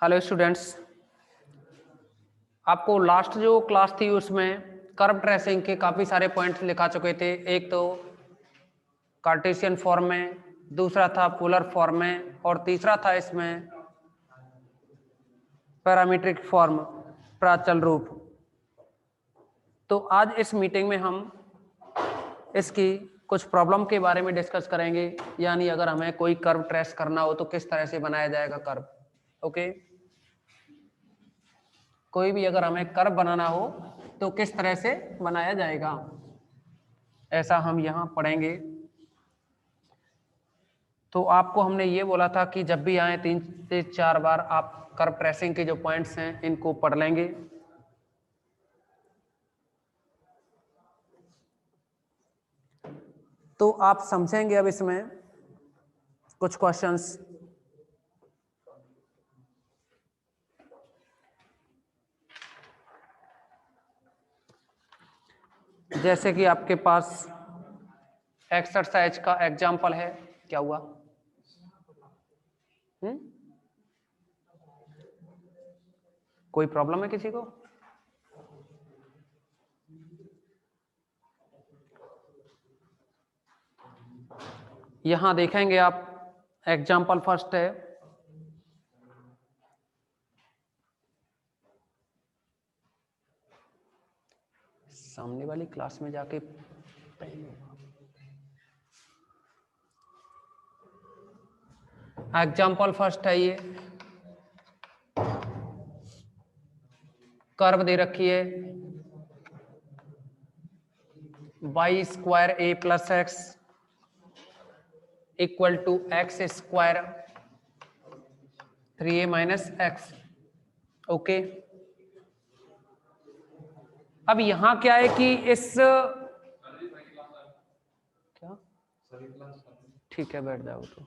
Hello students, आपको last जो class थी उसमें कर्व ट्रेसिंग के काफ़ी सारे पॉइंट्स लिखा चुके थे। एक तो कार्टेशियन फॉर्म में, दूसरा था पोलर फॉर्म में और तीसरा था इसमें पैरामीट्रिक फॉर्म, प्राचल रूप। तो आज इस मीटिंग में हम इसकी कुछ प्रॉब्लम के बारे में डिस्कस करेंगे, यानी अगर हमें कोई कर्व ट्रेस करना हो तो किस तरह से बनाया जाएगा कर्व। ओके, कोई भी अगर हमें कर्व बनाना हो तो किस तरह से बनाया जाएगा, ऐसा हम यहां पढ़ेंगे। तो आपको हमने ये बोला था कि जब भी आए 3 से 4 बार आप कर्व ट्रेसिंग के जो पॉइंट्स हैं इनको पढ़ लेंगे। तो आप समझेंगे अब इसमें कुछ क्वेश्चंस। जैसे कि आपके पास एक्सरसाइज का एग्जाम्पल है। क्या हुआ? कोई प्रॉब्लम है किसी को? यहां देखेंगे आप, एग्जाम्पल फर्स्ट है, सामने वाली क्लास में जाके एग्जाम्पल फर्स्ट है। ये कर्व दे रखी है y square A plus x equal to x square 3a minus x. Okay, अब यहां क्या है कि इस क्या ठीक है, बैठ जाओ। तो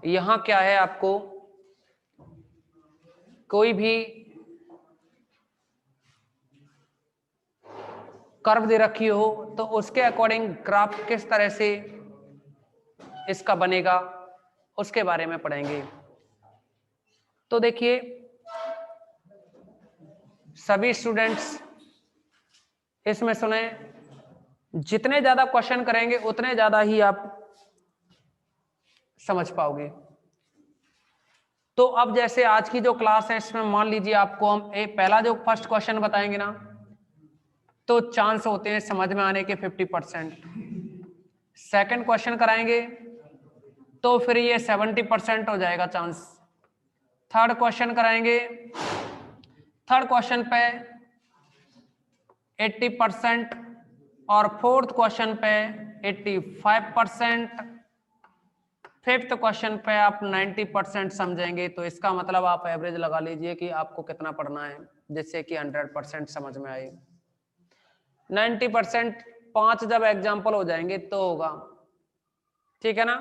यहां क्या है, आपको कोई भी कर्व दे रखी हो तो उसके अकॉर्डिंग ग्राफ किस तरह से इसका बनेगा उसके बारे में पढ़ेंगे। तो देखिए, सभी स्टूडेंट्स इसमें सुने, जितने ज्यादा क्वेश्चन करेंगे उतने ज्यादा ही आप समझ पाओगे। तो अब जैसे आज की जो क्लास है इसमें मान लीजिए आपको हम पहला जो फर्स्ट क्वेश्चन बताएंगे ना, तो चांस होते हैं समझ में आने के 50%। सेकंड क्वेश्चन कराएंगे तो फिर ये 70% हो जाएगा चांस। थर्ड क्वेश्चन कराएंगे, थर्ड क्वेश्चन पे 80% और फोर्थ क्वेश्चन पे 85%। फिफ्थ क्वेश्चन पे आप 90% समझेंगे। तो इसका मतलब आप एवरेज लगा लीजिए कि आपको कितना पढ़ना है जिससे कि 100% समझ में आए। 90% 5 जब एग्जाम्पल हो जाएंगे तो होगा, ठीक है ना।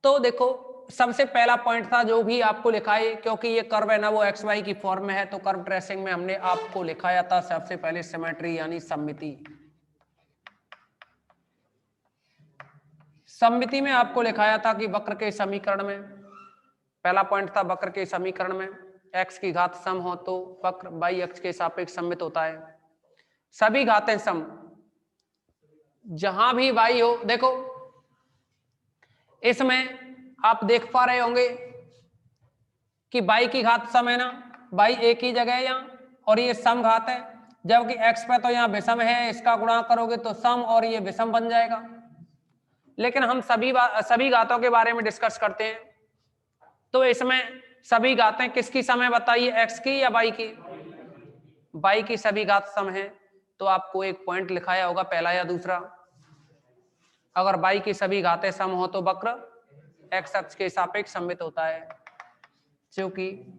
तो देखो, सबसे पहला पॉइंट था जो भी आपको लिखा है, क्योंकि ये कर्व है ना वो एक्स वाई की फॉर्म में है, तो कर्व ट्रेसिंग में हमने आपको लिखाया था सबसे पहले सिमेट्री यानी सममिति। सममिति में आपको लिखाया था कि वक्र के समीकरण में, पहला पॉइंट था वक्र के समीकरण में x की घात सम हो तो वक्र y अक्ष के सापेक्ष सममित होता है। सभी घातें सम, जहां भी y हो, देखो इसमें आप देख पा रहे होंगे कि y की घात सम है ना, y एक ही जगह है यहाँ और ये सम घात है, जबकि x पे तो यहाँ विषम है, इसका गुणा करोगे तो सम और ये विषम बन जाएगा। लेकिन हम सभी घातों के बारे में डिस्कस करते हैं, तो इसमें सभी घातें किसकी सम है बताइए, x की या y की? y की सभी घात सम है। तो आपको एक पॉइंट लिखाया होगा, पहला या दूसरा। अगर y की सभी घातें सम हो तो वक्र x अक्ष के सापेक्ष सममित होता है, क्योंकि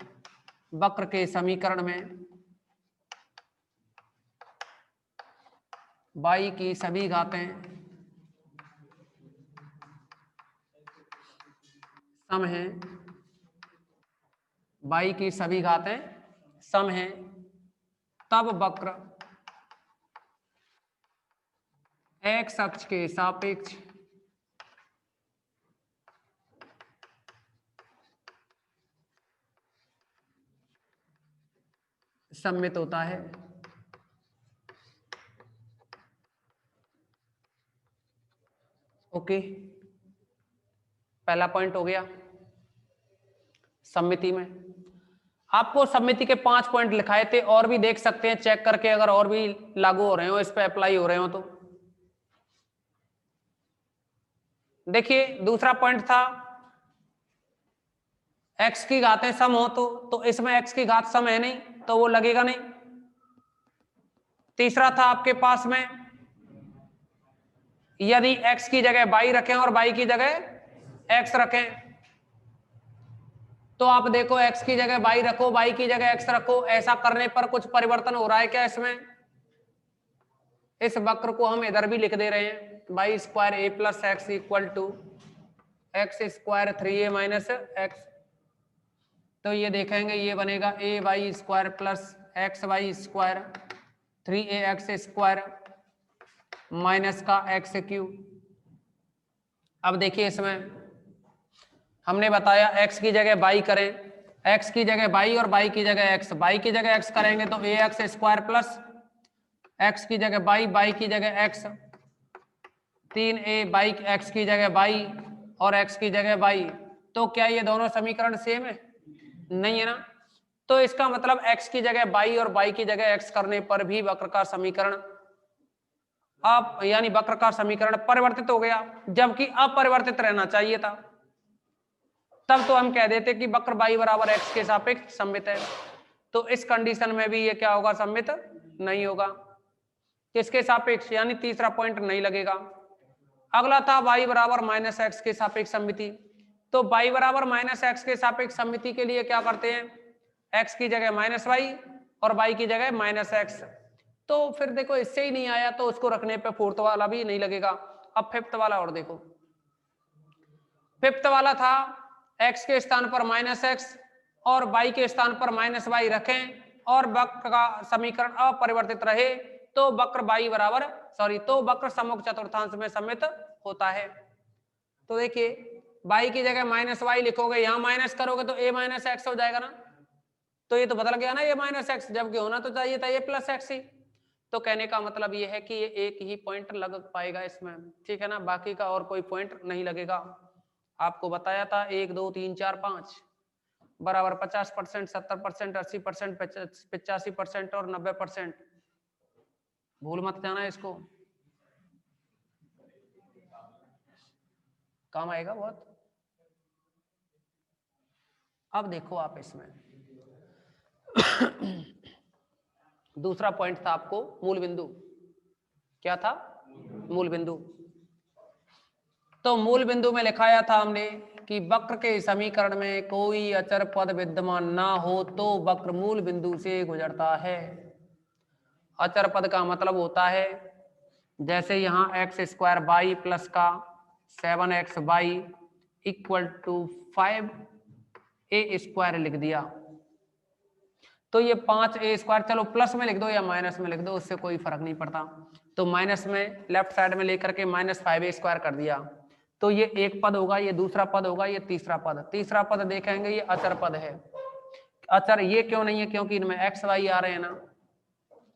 वक्र के समीकरण में y की सभी घातें सम हैं, y की सभी घातें सम हैं, तब वक्र x अक्ष के सापेक्ष सममित होता है। ओके, पहला पॉइंट हो गया। सममिति में आपको सममिति के 5 पॉइंट लिखाए थे, और भी देख सकते हैं चेक करके, अगर और भी लागू हो रहे हो, इस पे अप्लाई हो रहे हो तो। देखिए दूसरा पॉइंट था x की घातें सम हो तो इसमें x की घात सम है नहीं तो वो लगेगा नहीं। तीसरा था आपके पास में यदि x की जगह y रखें और y की जगह x रखें, तो आप देखो x की जगह y रखो, y की जगह x रखो, ऐसा करने पर कुछ परिवर्तन हो रहा है क्या इसमें? इस वक्र को हम इधर भी लिख दे रहे हैं, Y square A plus x equal to x square 3a minus X. तो ये देखेंगे ये बनेगा A Y square plus X Y square 3a X square minus का एक्स क्यूब। अब देखिए इसमें हमने बताया x की जगह y करें, x की जगह y और y की जगह x, y की जगह x करेंगे तो ए एक्स स्क्वायर प्लस x की जगह y की जगह x 3a y x की जगह y और x की जगह y। तो क्या ये दोनों समीकरण सेम है? नहीं है ना। तो इसका मतलब x की जगह y और y की जगह x करने पर भी वक्र का समीकरण अब यानी वक्र का समीकरण परिवर्तित हो गया, जबकि अपरिवर्तित रहना चाहिए था। तब तो हम कह देते कि वक्र y बराबर x के सापेक्ष सममित है। तो इस कंडीशन में भी ये क्या होगा? सममित नहीं होगा। किसके सापेक्ष? यानी तीसरा पॉइंट नहीं लगेगा। अगला था y बराबर माइनस एक्स के सापेक्ष सममिति। तो y बराबर माइनस एक्स के सापेक्ष सममिति के लिए क्या करते हैं? x की जगह माइनस वाई और y की जगह माइनस एक्स। तो फिर देखो इससे ही नहीं आया तो उसको रखने पे फोर्थ वाला भी नहीं लगेगा। अब फिफ्थ वाला और देखो, फिफ्थ वाला था x के स्थान पर माइनस एक्स और y के स्थान पर माइनस वाई रखें और वक्र का समीकरण अपरिवर्तित रहे तो वक्र y बराबर तो वक्र सम्मुख चतुर्थांश में सममित होता है। तो देखिए y की जगह माइनस वाई लिखोगे, यहां माइनस करोगे तो a माइनस एक्स हो जाएगा ना। तो ये तो बदल गया ना a माइनस एक्स, जबकि होना तो चाहिए था a प्लस एक्स ही। तो कहने का मतलब ये है कि ये एक ही पॉइंट लग पाएगा इसमें, ठीक है ना, बाकी का और कोई पॉइंट नहीं लगेगा। आपको बताया था 1 2 3 4 5 बराबर 50%, 70%, 80%, 85% और 90%। भूल मत जाना इसको, काम आएगा बहुत। अब देखो आप इसमें दूसरा पॉइंट था आपको मूल बिंदु। क्या था? मूल बिंदु। तो मूल बिंदु में लिखाया था हमने कि वक्र के समीकरण में कोई अचर पद विद्यमान ना हो तो वक्र मूल बिंदु से गुजरता है। अचर पद का मतलब होता है जैसे यहाँ एक्स स्क्वायर वाई प्लस का 7x Y equal to 5a square लिख दिया, तो ये 5a स्क्वायर, चलो प्लस में लिख दो या माइनस में लिख दो, उससे कोई फर्क नहीं पड़ता। तो माइनस में लेफ्ट साइड में लेकर के माइनस 5a स्क्वायर कर दिया, तो ये एक पद होगा, ये दूसरा पद होगा, ये तीसरा पद। तीसरा पद देखेंगे ये अचर पद है। अचर ये क्यों नहीं है? क्योंकि इनमें एक्स वाई आ रहे हैं ना,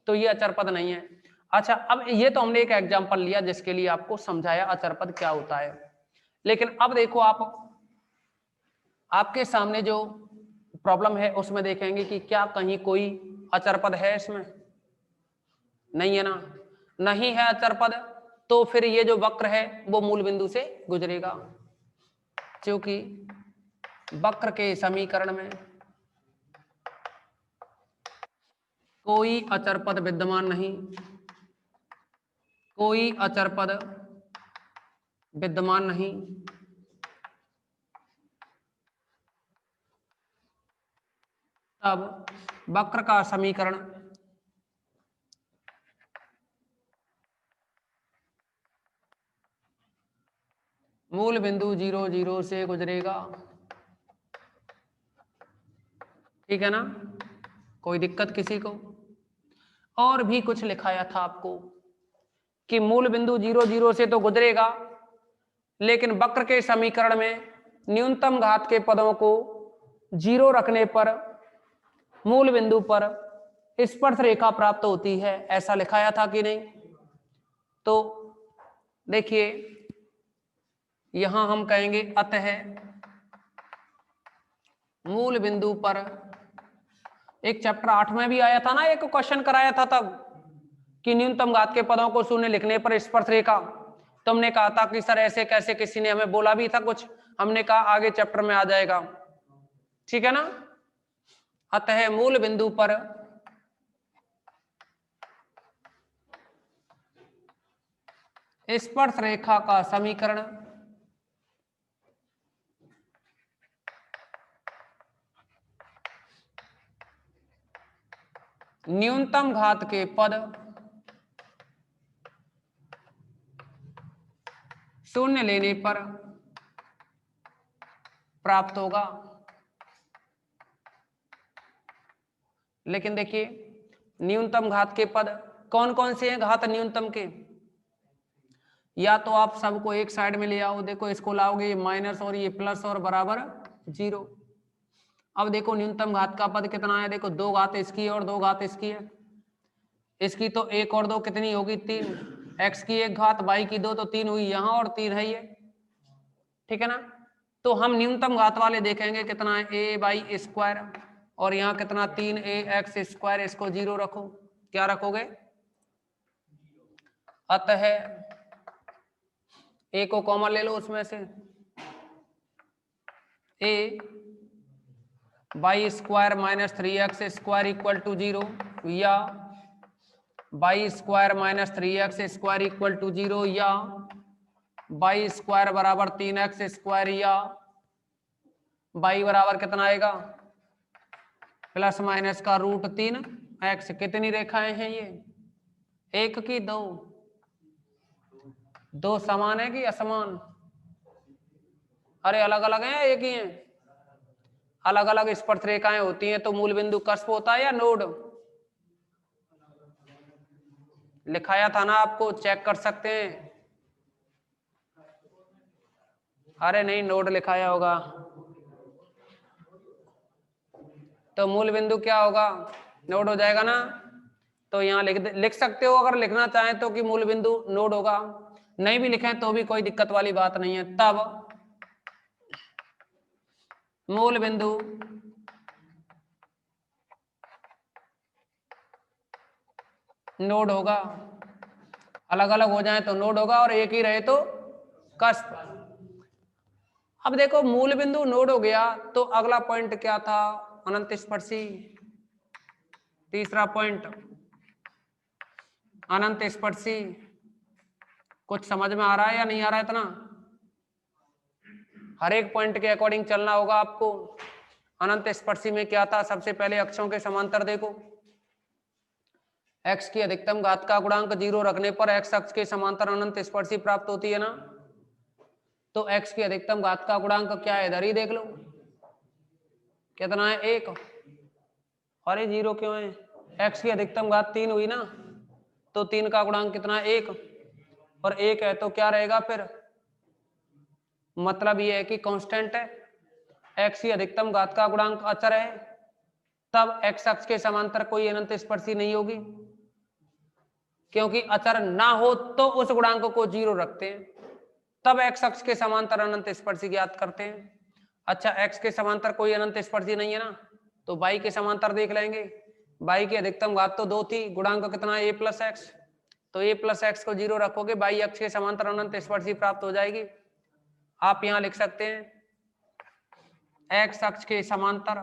तो ये अचर पद नहीं है। अच्छा, अब ये तो हमने एक एग्जांपल लिया जिसके लिए आपको समझाया अचर पद क्या होता है। लेकिन अब देखो आपके सामने जो प्रॉब्लम है उसमें देखेंगे कि क्या कहीं कोई अचर पद है इसमें? नहीं है ना। नहीं है अचर पद, तो फिर ये जो वक्र है वो मूल बिंदु से गुजरेगा, क्योंकि वक्र के समीकरण में कोई अचर पद विद्यमान नहीं, कोई अचर पद विद्यमान नहीं, तब वक्र का समीकरण मूल बिंदु 0 0 से गुजरेगा। ठीक है ना, कोई दिक्कत किसी को? और भी कुछ लिखाया था आपको कि मूल बिंदु 0 0 से तो गुजरेगा, लेकिन वक्र के समीकरण में न्यूनतम घात के पदों को 0 रखने पर मूल बिंदु पर स्पर्श रेखा प्राप्त होती है, ऐसा लिखाया था कि नहीं? तो देखिए यहां हम कहेंगे अतः मूल बिंदु पर, एक चैप्टर 8 में भी आया था ना, एक क्वेश्चन कराया था तब कि न्यूनतम घात के पदों को शून्य लिखने पर स्पर्श रेखा, तुमने कहा था कि सर ऐसे कैसे, किसी ने हमें बोला भी था कुछ, हमने कहा आगे चैप्टर में आ जाएगा, ठीक है ना। अतः मूल बिंदु पर स्पर्श रेखा का समीकरण न्यूनतम घात के पद शून्य लेने पर प्राप्त होगा। लेकिन देखिए न्यूनतम घात के पद कौन कौन से हैं घात न्यूनतम के, या तो आप सबको एक साइड में ले आओ, देखो इसको लाओगे ये माइनस और ये प्लस और बराबर 0। अब देखो न्यूनतम घात का पद कितना है, देखो 2 घात इसकी है और 2 घात इसकी है, इसकी तो 1 और 2 कितनी होगी 3, x की 1 घात y की 2 तो 3 हुई यहां और 3 है ये, ठीक है ना। तो हम न्यूनतम घात वाले देखेंगे कितना है a बाई स्क्वायर, और यहाँ कितना 3ax स्क्वायर, इसको 0 रखो, क्या रखोगे? अतः a को कॉमन ले लो उसमें से, a by square minus 3x square equal to 0, या by square minus 3x square equal to 0, या बाई स्क्वायर बराबर 3x स्क्वायर, या बाई बराबर कितना आएगा प्लस माइनस का रूट 3x। कितनी रेखाएं हैं ये, एक की दो, दो समान है कि असमान? अरे अलग अलग हैं, एक ही हैं? अलग अलग स्पर्श रेखाएं होती हैं तो मूल बिंदु कस्प होता है या नोड? लिखाया था ना आपको, चेक कर सकते हैं। अरे नहीं, नोड लिखाया होगा। तो मूल बिंदु क्या होगा, नोड हो जाएगा ना। तो यहाँ लिख सकते हो अगर लिखना चाहें तो कि मूल बिंदु नोड होगा, नहीं भी लिखें तो भी कोई दिक्कत वाली बात नहीं है। तब मूल बिंदु नोड होगा, अलग अलग हो जाए तो नोड होगा और एक ही रहे तो कस्प। अब देखो मूल बिंदु नोड हो गया तो अगला पॉइंट क्या था, अनंत स्पर्शी। तीसरा पॉइंट अनंत स्पर्शी, कुछ समझ में आ रहा है या नहीं आ रहा है? इतना हर एक पॉइंट के अकॉर्डिंग चलना होगा आपको। अनंत स्पर्शी में क्या था, सबसे पहले अक्षों के समांतर देखो, x की अधिकतम घात का गुणांक 0 रखने पर x अक्ष के समांतर अनंत स्पर्शी प्राप्त होती है ना। तो x की अधिकतम घात का गुणांक क्या है, इधर ही देख लो कितना है 1। अरे 0 क्यों है, x की अधिकतम घात 3 हुई ना, तो 3 का गुणांक कितना है 1, और 1 है तो क्या रहेगा फिर, मतलब ये है कि कांस्टेंट है। x की अधिकतम घात का गुणांक अचर है, तब x अक्ष के समांतर कोई अनंत स्पर्शी नहीं होगी, क्योंकि अचर ना हो तो उस गुणांक को 0 रखते हैं, तब x अक्ष के समांतर अनंत स्पर्शी ज्ञात करते हैं। अच्छा x के समांतर कोई अनंत स्पर्शी नहीं है ना, तो y के समांतर देख लेंगे। y की अधिकतम घात तो 2 थी, गुणांक कितना है a प्लस एक्स, तो a प्लस एक्स को 0 रखोगे, y अक्ष के समांतर अनंत स्पर्शी प्राप्त हो जाएगी। आप यहां लिख सकते हैं x अक्ष के समांतर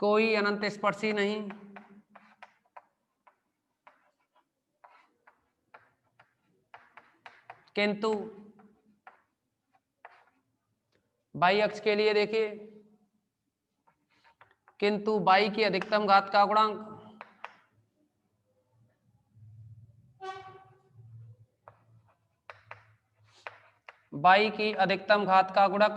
कोई अनंत स्पर्शी नहीं, किंतु y अक्ष के लिए देखिए, किंतु y की अधिकतम घात का गुणांक y की अधिकतम घात का गुणक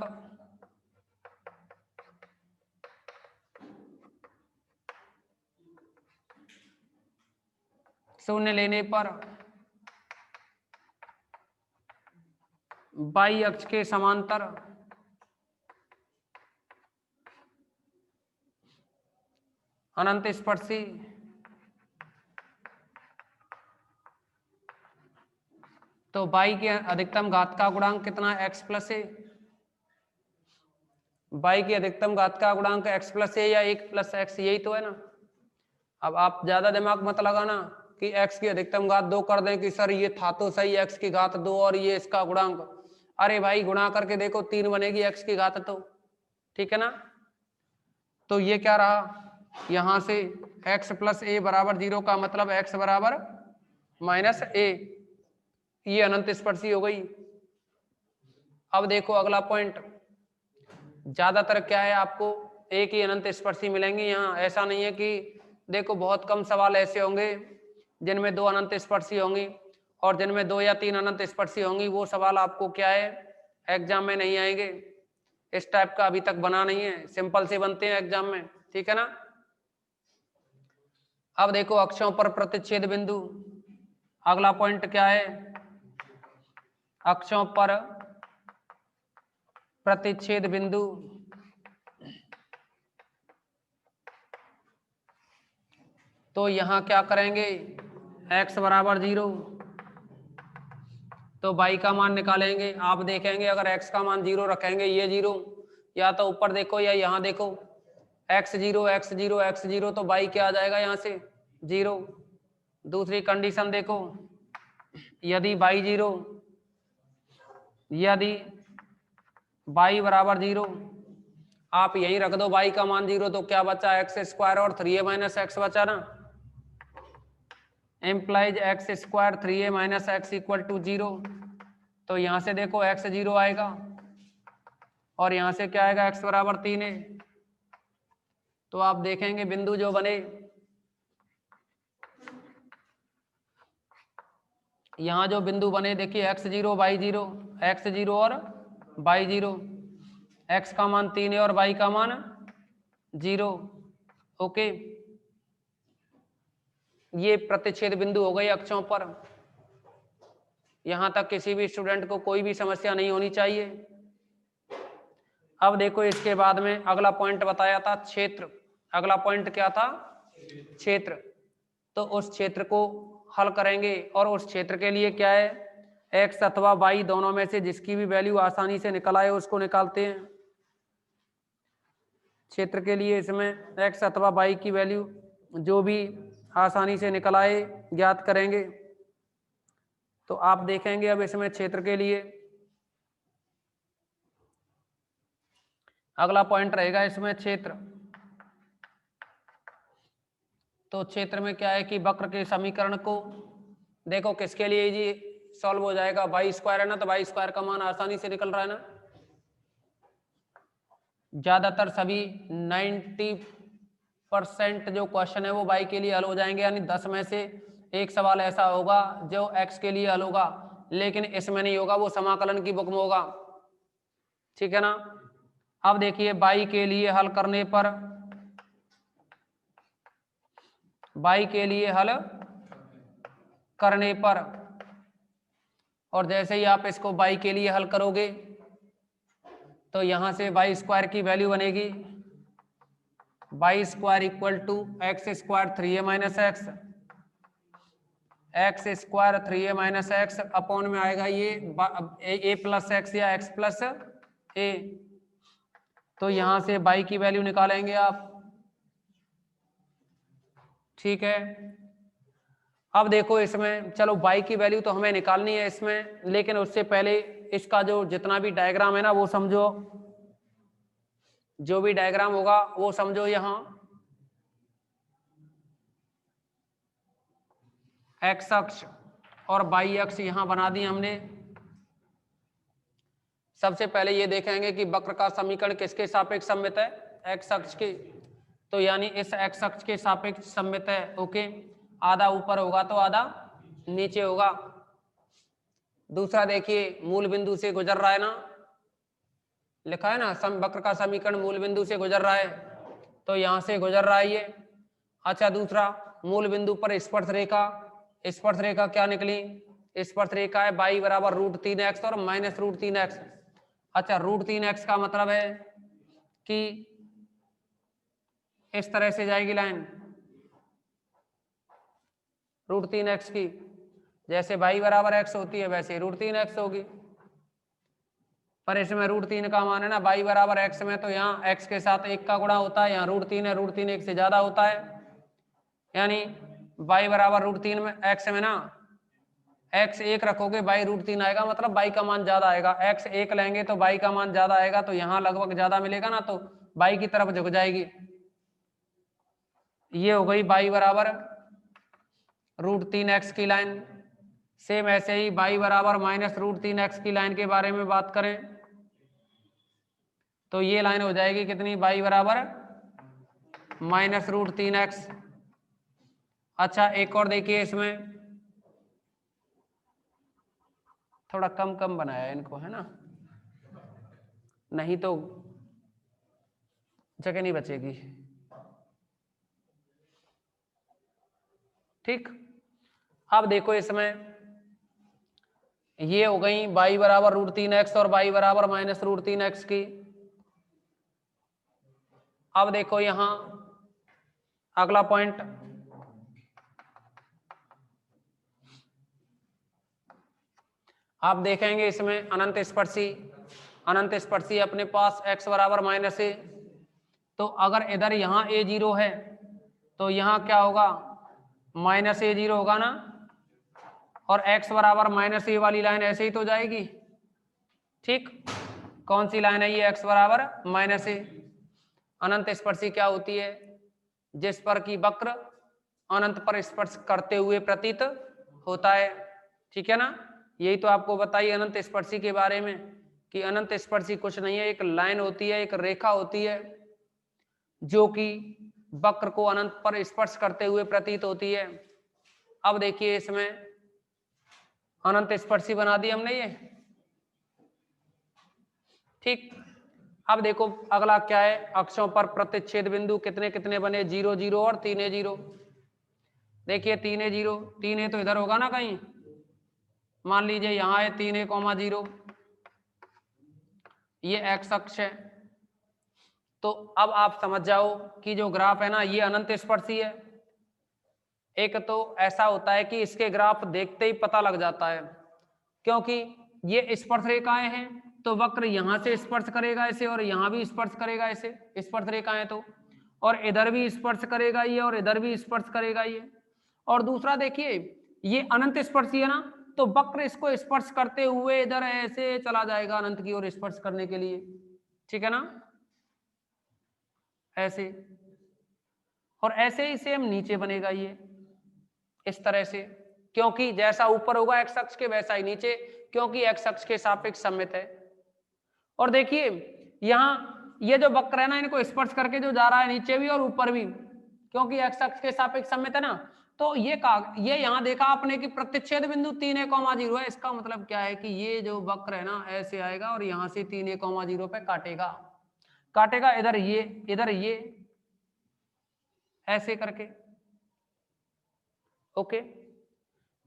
शून्य लेने पर y अक्ष के समांतर अनंत स्पर्शी तो y की अधिकतम घात का गुणांक कितना x प्लस ए, y की अधिकतम घात का गुणांक x प्लस ए या 1 प्लस एक्स, यही तो है ना। अब आप ज्यादा दिमाग मत लगाना कि x की अधिकतम घात 2 कर दें कि सर ये था तो सही x की घात 2 और ये इसका गुणांक, अरे भाई गुणा करके देखो 3 बनेगी x की घात तो, ठीक है ना। तो ये क्या रहा यहां से x प्लस ए बराबर 0 का मतलब x बराबर माइनस ए, ये अनंत स्पर्शी हो गई। अब देखो अगला पॉइंट, ज्यादातर क्या है आपको एक ही अनंत स्पर्शी मिलेंगे यहाँ, ऐसा नहीं है कि देखो बहुत कम सवाल ऐसे होंगे जिनमें 2 अनंत स्पर्शी होंगी और जिनमें 2 या 3 अनंत स्पर्शी होंगी, वो सवाल आपको क्या है एग्जाम में नहीं आएंगे। इस टाइप का अभी तक बना नहीं है, सिंपल से बनते हैं एग्जाम में, ठीक है ना। अब देखो अक्षों पर प्रतिच्छेद बिंदु, अगला पॉइंट क्या है, अक्षों पर प्रतिच्छेद बिंदु। तो यहां क्या करेंगे x बराबर 0 तो y का मान निकालेंगे। आप देखेंगे अगर x का मान 0 रखेंगे, ये 0 या तो ऊपर देखो या यहां देखो x0 x0 x0 तो y क्या आ जाएगा यहां से 0। दूसरी कंडीशन देखो, यदि y0 यदि y बराबर 0, आप यही रख दो y का मान 0 तो क्या बचा एक्स स्क्वायर और 3a माइनस एक्स बचा ना, implies x square 3a minus x equal to 0। तो यहां से देखो x 0 आएगा और यहां से क्या आएगा x बराबर 3a। तो आप देखेंगे बिंदु जो बने यहां जो बिंदु बने देखिए x0 y0 x0 और y0, x का मान 3 है और y का मान 0। ओके, ये प्रतिच्छेद बिंदु हो गए अक्षों पर। यहां तक किसी भी स्टूडेंट को कोई भी समस्या नहीं होनी चाहिए। अब देखो इसके बाद में अगला पॉइंट बताया था क्षेत्र, अगला पॉइंट क्या था क्षेत्र। तो उस क्षेत्र को हल करेंगे और उस क्षेत्र के लिए क्या है x अथवा y दोनों में से जिसकी भी वैल्यू आसानी से निकल आए उसको निकालते हैं। क्षेत्र के लिए इसमें x अथवा y की वैल्यू जो भी आसानी से निकल आए ज्ञात करेंगे। तो आप देखेंगे अब इसमें क्षेत्र के लिए अगला पॉइंट रहेगा इसमें क्षेत्र। तो क्षेत्र में क्या है कि वक्र के समीकरण को देखो किसके लिए जी सॉल्व हो जाएगा, वाई स्क्वायर है ना, तो वाई स्क्वायर का मान आसानी से निकल रहा है ना। ज्यादातर सभी 90% जो क्वेश्चन है वो वाई के लिए हल हो जाएंगे, यानी 10 में से एक सवाल ऐसा होगा जो एक्स के लिए हल होगा, लेकिन इसमें नहीं होगा, वो समाकलन की बुक में होगा, ठीक है ना। अब देखिए वाई के लिए हल करने पर, वाई के लिए हल करने पर और जैसे ही आप इसको वाई के लिए हल करोगे तो यहां से वाई स्क्वायर की वैल्यू बनेगी y square equal to x square 3a minus x, x square 3a minus x upon में आएगा ये ए प्लस एक्स या एक्स प्लस ए। तो यहां से वाई की वैल्यू निकालेंगे आप, ठीक है। अब देखो इसमें चलो y की वैल्यू तो हमें निकालनी है इसमें, लेकिन उससे पहले इसका जो जितना भी डायग्राम है ना वो समझो, जो भी डायग्राम होगा वो समझो। यहां x अक्ष और y अक्ष यहां बना दी हमने। सबसे पहले ये देखेंगे कि वक्र का समीकरण किसके सापेक्ष सममित है, x अक्ष के, तो यानी इस x अक्ष के सापेक्ष सममित है। ओके, आधा ऊपर होगा तो आधा नीचे होगा। दूसरा देखिए मूल बिंदु से गुजर रहा है ना, लिखा है ना वक्र का समीकरण मूल बिंदु से गुजर रहा है, तो यहां से गुजर रहा है ये। अच्छा दूसरा मूल बिंदु पर स्पर्श रेखा, स्पर्श रेखा क्या निकली, स्पर्श रेखा है y बराबर √3x और माइनस √3x। अच्छा √3x का मतलब है कि इस तरह से जाएगी लाइन √3x की, जैसे y बराबर x होती है वैसे √3x होगी, पर इसमें √3 का मान है ना y बराबर x में, तो यहाँ x के साथ 1 का गुणा होता है, यहाँ √3 है, √3 1 से ज्यादा होता है, यानी y बराबर √3 में x में ना x 1 रखोगे y √3 आएगा, मतलब y का मान ज्यादा आएगा, x 1 लेंगे तो y का मान ज्यादा आएगा, तो यहाँ लगभग ज्यादा मिलेगा ना, तो y की तरफ झुक जाएगी। ये हो गई y बराबर √3x की लाइन। सेम ऐसे ही y बराबर -√3x की लाइन के बारे में बात करें तो ये लाइन हो जाएगी कितनी, y बराबर -√3x। अच्छा एक और देखिए, इसमें थोड़ा कम कम बनाया इनको, है ना, नहीं तो जगह नहीं बचेगी। ठीक, अब देखो इसमें ये हो गई y बराबर √3x और y बराबर -√3x की। अब देखो यहां अगला पॉइंट, आप देखेंगे इसमें अनंत स्पर्शी अपने पास x बराबर -a, तो अगर इधर यहाँ a0 है तो यहाँ क्या होगा, -a0 होगा ना, और x बराबर -a वाली लाइन ऐसे ही तो जाएगी। ठीक, कौन सी लाइन है ये, x बराबर -a। अनंत स्पर्शी क्या होती है, जिस पर की वक्र अनंत पर स्पर्श करते हुए प्रतीत होता है। ठीक है ना, यही तो आपको बताइए अनंत स्पर्शी के बारे में, कि अनंत स्पर्शी कुछ नहीं है, एक लाइन होती है, एक रेखा होती है जो कि वक्र को अनंत पर स्पर्श करते हुए प्रतीत होती है। अब देखिए इसमें अनंत स्पर्शी बना दी हमने ये। ठीक, अब देखो अगला क्या है, अक्षों पर प्रतिच्छेद बिंदु कितने कितने बने, 0 0 और 3 a 0। देखिए 3 a 0, 3 a तो इधर होगा ना कहीं, मान लीजिए यहाँ है 3 a, 0, ये x अक्ष है। तो अब आप समझ जाओ कि जो ग्राफ है ना ये अनंत स्पर्शी है। एक तो ऐसा होता है कि इसके ग्राफ देखते ही पता लग जाता है, क्योंकि ये स्पर्श रेखाएं हैं, तो वक्र यहां से स्पर्श करेगा इसे और यहां भी स्पर्श करेगा इसे, स्पर्श रेखाएं तो, और इधर भी स्पर्श करेगा ये और इधर भी स्पर्श करेगा ये। और दूसरा देखिए ये अनंत स्पर्शी है ना, तो वक्र इसको स्पर्श करते हुए इधर ऐसे चला जाएगा अनंत की ओर स्पर्श करने के लिए। ठीक है ना, ऐसे, और ऐसे ही सेम नीचे बनेगा ये इस तरह से, क्योंकि जैसा ऊपर होगा x अक्ष के वैसा ही नीचे, क्योंकि x अक्ष के सापेक्ष सममित है। और देखिए यहाँ ये जो वक्र है ना, इनको स्पर्श करके जो जा रहा है नीचे भी और ऊपर भी, क्योंकि x अक्ष के सापेक्ष सममित है ना, तो ये यहाँ देखा आपने कि प्रतिच्छेद बिंदु 3 a, 0 है। इसका मतलब क्या है कि ये जो वक्र है ना ऐसे आएगा और यहाँ से 3 a, 0 पे काटेगा इधर ये ऐसे करके। ओके,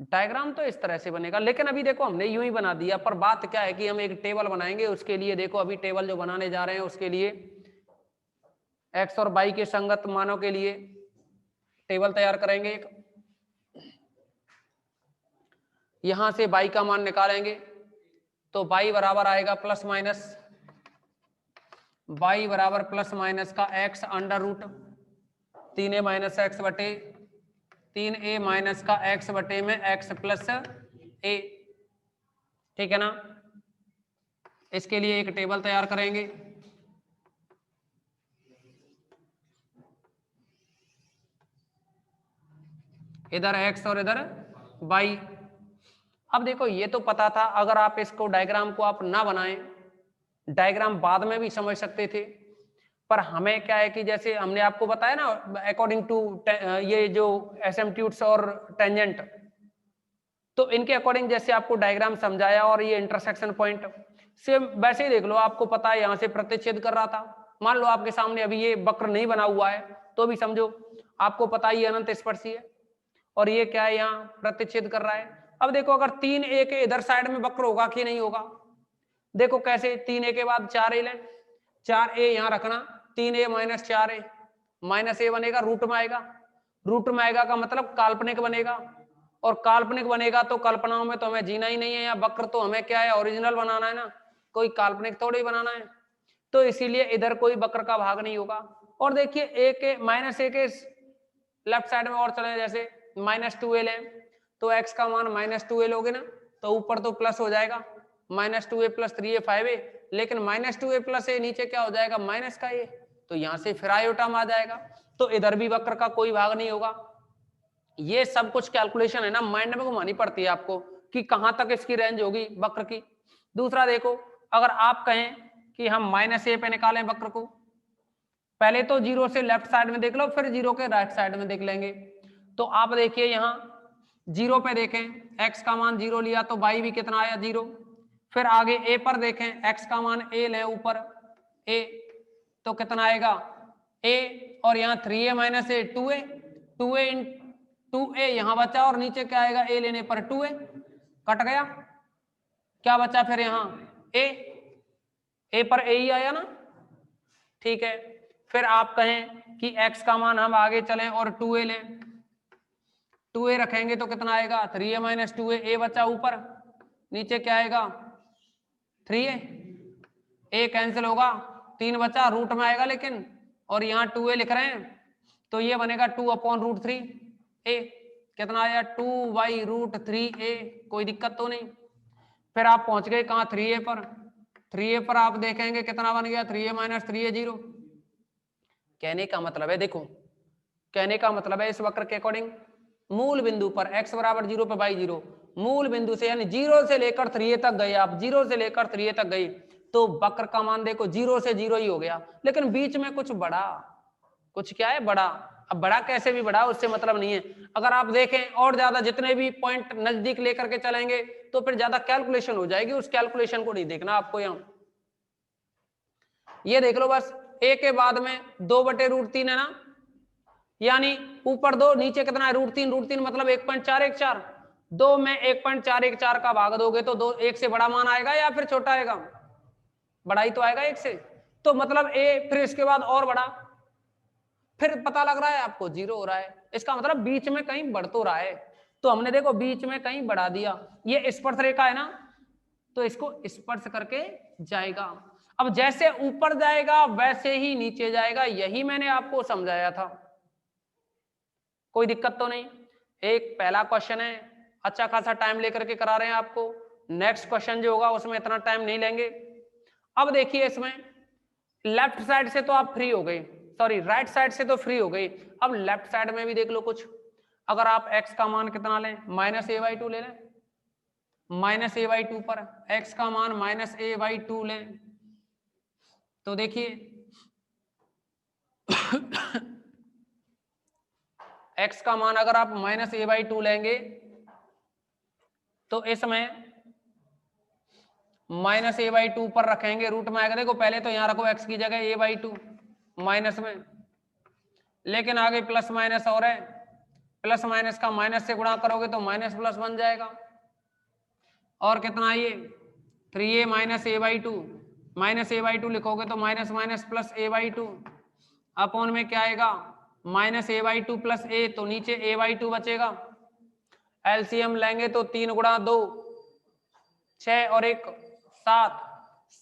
डायग्राम तो इस तरह से बनेगा, लेकिन अभी देखो हमने यूं ही बना दिया, पर बात क्या है कि हम एक टेबल बनाएंगे। उसके लिए देखो अभी टेबल जो बनाने जा रहे हैं उसके लिए x और y के संगत मानों के लिए टेबल तैयार करेंगे एक। यहां से y का मान निकालेंगे तो y बराबर आएगा y बराबर प्लस माइनस का x under root 3a minus x बटे 3a माइनस का x बटे में x प्लस a। ठीक है ना, इसके लिए एक टेबल तैयार करेंगे। इधर x और इधर y। अब देखो ये तो पता था, अगर आप इसको डायग्राम को आप ना बनाएं, डायग्राम बाद में भी समझ सकते थे, पर हमें क्या है कि जैसे हमने आपको बताया ना अकॉर्डिंग टू ये जो एसिम्प्टोट्स और टेंजेंट, तो इनके अकॉर्डिंग जैसे आपको डायग्राम समझाया और ये इंटरसेक्शन पॉइंट सेम वैसे ही देख लो। आपको पता है यहाँ से प्रतिच्छेद कर रहा था, मान लो आपके सामने अभी ये वक्र नहीं बना हुआ है तो भी समझो आपको पता ही अनंत स्पर्शी है, और ये क्या है यहाँ प्रतिच्छेद कर रहा है। अब देखो अगर 3a के इधर साइड में वक्र होगा कि नहीं होगा, देखो कैसे, 3a के बाद 4a लें, 4a यहाँ रखना, 3a माइनस 4a, माइनस ए बनेगा, रूट में आएगा, रूट में आएगा का मतलब काल्पनिक बनेगा, और काल्पनिक बनेगा तो कल्पनाओं में तो हमें जीना ही नहीं है, या वक्र तो हमें क्या है, ओरिजिनल बनाना है ना, कोई काल्पनिक थोड़ी बनाना है। तो इसीलिए इधर कोई वक्र का भाग नहीं होगा। और देखिए ए के माइनस ए के लेफ्ट साइड में और चले, जैसे -2a लें तो x का मान -2a लोगे ना तो ऊपर तो प्लस हो जाएगा, -2a + 3a 5a, लेकिन -2a + a नीचे क्या हो जाएगा, माइनस का a, तो यहां से फिर आयोटा आ जाएगा, तो इधर भी वक्र का कोई भाग नहीं होगा। ये सब कुछ कैलकुलेशन है ना, माइंड में घुमानी पड़ती है आपको कि कहां तक इसकी रेंज होगी वक्र की। दूसरा देखो, अगर आप कहें कि हम -a पे निकालें वक्र को, पहले तो 0 से लेफ्ट साइड में देख लो, फिर 0 के राइट साइड में देख लेंगे। तो आप देखिए यहां 0 पे देखें, x का मान 0 लिया तो y भी कितना आया, 0। फिर आगे a पर देखें, x का मान a लें ऊपर a, तो कितना आएगा a, और यहाँ 3a - a 2a, 2a in 2a यहां बचा, और नीचे क्या आएगा, a लेने पर 2a, कट गया, क्या बचा फिर यहाँ a पर a ही आया ना, ठीक है। फिर आप कहें कि x का मान हम आगे चलें और 2a लें, 2a रखेंगे तो कितना आएगा, 3a - 2a, a बचा ऊपर, नीचे क्या आएगा 3a, a कैंसिल होगा, 3 बचा, रूट में आएगा लेकिन, और यहाँ 2a लिख रहे हैं तो ये बनेगा 2/√3a, कितना आया 2/√3a, कोई दिक्कत तो नहीं। फिर आप पहुंच गए कहाँ, 3a पर, 3a पर आप देखेंगे कितना बन गया, 3a - 3a 0। कहने का मतलब है, देखो कहने का मतलब है इस वक्र के अकॉर्डिंग मूल बिंदु पर x = 0 पर y 0, मूल बिंदु से यानी 0 से लेकर 3a तक गए आप, 0 से लेकर 3a तक गए तो वक्र का मान देखो 0 से 0 ही हो गया, लेकिन बीच में कुछ बड़ा, कुछ क्या है, बड़ा। अब बड़ा कैसे भी बड़ा उससे मतलब नहीं है, अगर आप देखें और ज्यादा जितने भी पॉइंट नजदीक लेकर के चलेंगे तो फिर ज्यादा कैलकुलेशन हो जाएगी, उस कैलकुलेशन को नहीं देखना आपको। यहाँ ये देख लो बस, a के बाद में 2/√3 है ना, यानी ऊपर 2 नीचे कितना है, √3, √3 मतलब 1.414, 2 में 1.414 का भाग दोगे तो 2 1 से बड़ा मान आएगा या फिर छोटा आएगा, बड़ा ही तो आएगा 1 से, तो मतलब a, फिर इसके बाद और बड़ा, फिर पता लग रहा है आपको 0 हो रहा है, इसका मतलब बीच में कहीं बढ़ तो रहा है, तो हमने देखो बीच में कहीं बढ़ा दिया। ये स्पर्श रेखा है ना, तो इसको स्पर्श करके जाएगा। अब जैसे ऊपर जाएगा वैसे ही नीचे जाएगा, यही मैंने आपको समझाया था, कोई दिक्कत तो नहीं। एक पहला क्वेश्चन है, अच्छा खासा टाइम लेकर के करा रहे हैं आपको, नेक्स्ट क्वेश्चन जो होगा उसमें इतना टाइम नहीं लेंगे। अब देखिए इसमें लेफ्ट साइड से तो आप फ्री हो गए, सॉरी राइट साइड से तो फ्री हो गई, अब लेफ्ट साइड में भी देख लो कुछ। अगर आप x का मान कितना लें, -a/2 ले लें, -a/2 पर x का मान -a/2 लें तो देखिए x का मान अगर आप -a/2 लेंगे तो इसमें -a/2 पर रखेंगे, रूट में आएगा, देखो पहले तो यहां रखो x की जगह a/2 माइनस में, लेकिन आगे प्लस माइनस और है, प्लस माइनस का माइनस से गुणा करोगे तो माइनस प्लस बन जाएगा, और कितना ये 3a - a/2, -a/2 लिखोगे तो minus minus plus a/2, upon में क्या आएगा -a/2 + a, तो नीचे a/2 बचेगा। एलसीएम लेंगे तो 3 × 2 6 और 1 7,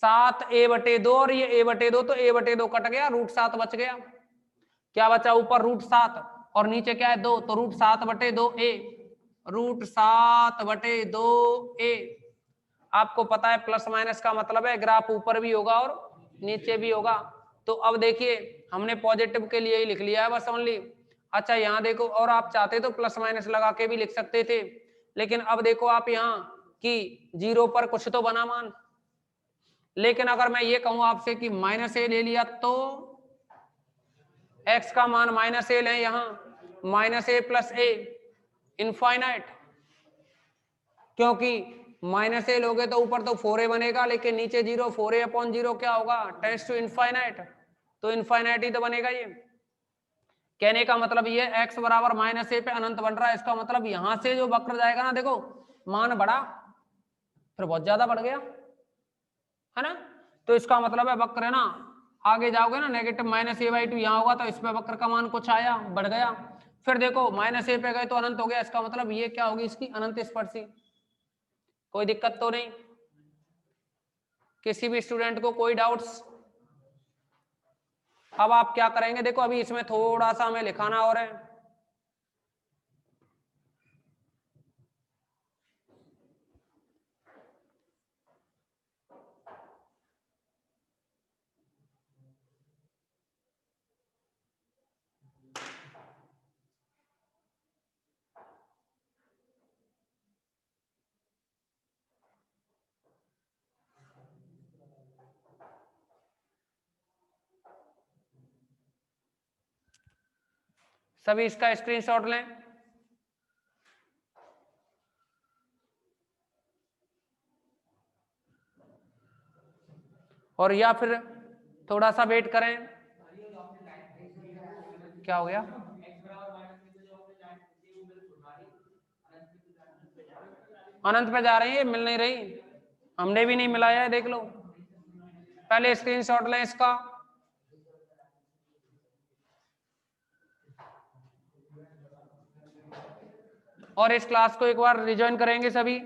7a/2, और ये a/2 तो a/2 कट गया, √7 बच गया, क्या बचा ऊपर √7 और नीचे क्या है 2, तो √7/2a, √7/2a। आपको पता है प्लस माइनस का मतलब है ग्राफ ऊपर भी होगा और नीचे भी होगा, तो अब देखिए हमने पॉजिटिव के लिए ही लिख लिया है बस ओनली। अच्छा यहाँ देखो, और आप चाहते तो प्लस माइनस लगा के भी लिख सकते थे, लेकिन अब देखो आप यहाँ कि 0 पर कुछ तो बना मान, लेकिन अगर मैं ये कहूं आपसे कि -a ले लिया तो x का मान -a लें, यहां -a + a इनफाइनाइट, क्योंकि -a लोगे तो ऊपर तो 4a बनेगा, लेकिन नीचे 0, 4a/0 क्या होगा, टेंड्स टू इनफाइनाइट, तो इनफाइनाइट ही तो बनेगा ये। कहने का मतलब ये x = -a पे अनंत बन रहा है, इसका मतलब यहां से जो वक्र जाएगा ना, देखो मान बढ़ा फिर बहुत ज्यादा बढ़ गया है ना, तो इसका मतलब है वक्र है ना आगे जाओगे ना negative minus A by two यहाँ होगा तो इसमें वक्र का मान कुछ आया, बढ़ गया। फिर देखो माइनस ए पे गए तो अनंत हो गया, इसका मतलब ये क्या होगी इसकी अनंत स्पर्शी। कोई दिक्कत तो नहीं, किसी भी स्टूडेंट को कोई डाउट्स? अब आप क्या करेंगे, देखो अभी इसमें थोड़ा सा हमें लिखाना और है। सभी इसका स्क्रीनशॉट लें। और या फिर थोड़ा सा वेट करें। क्या हो गया? अनंत पे जा रही है, मिल नहीं रही, हमने भी नहीं मिलाया है, देख लो। पहले स्क्रीनशॉट लें इसका। और इस क्लास को एक बार रिजॉइन करेंगे सभी।